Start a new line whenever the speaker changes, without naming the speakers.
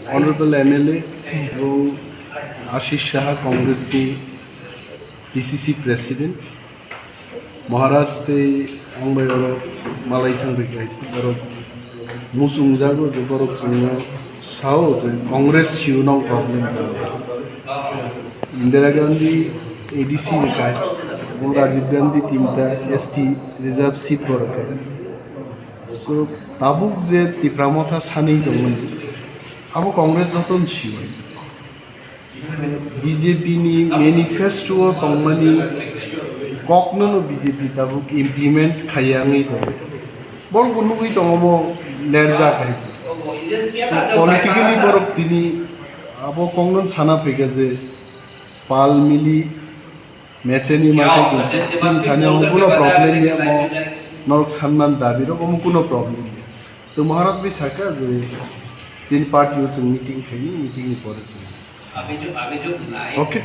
Honorable MLA এবং Ashis Saha কংগ্রেসনি PCC President Maharaj te angbai oro malai thangbai kaisi oro musung jago je borok jingna sao je Congress siunong problem ta Indira Gandhi ADC kai এবং রাজীব গান্ধী তিনটা ST reserve seat বরকার so tabuk je Tipra Motha sanei dongmon abo Congress joton sioi BJP ni manifesto tongmani koknono BJP tabuk implement khayangei dong bor kunugui tongomo lerja kai so politically borok tini abo kongnon sana phege je pal mili মেচেনি মাঠে কিন্তু চিনখানে কোনো problem নেই মো নরক সম্মান দাবি রকম কোনো problem নেই সো মহারাজ বি সাকা যে তিন পার্টি মিটিং খেয়ে মিটিং করেছে ওকে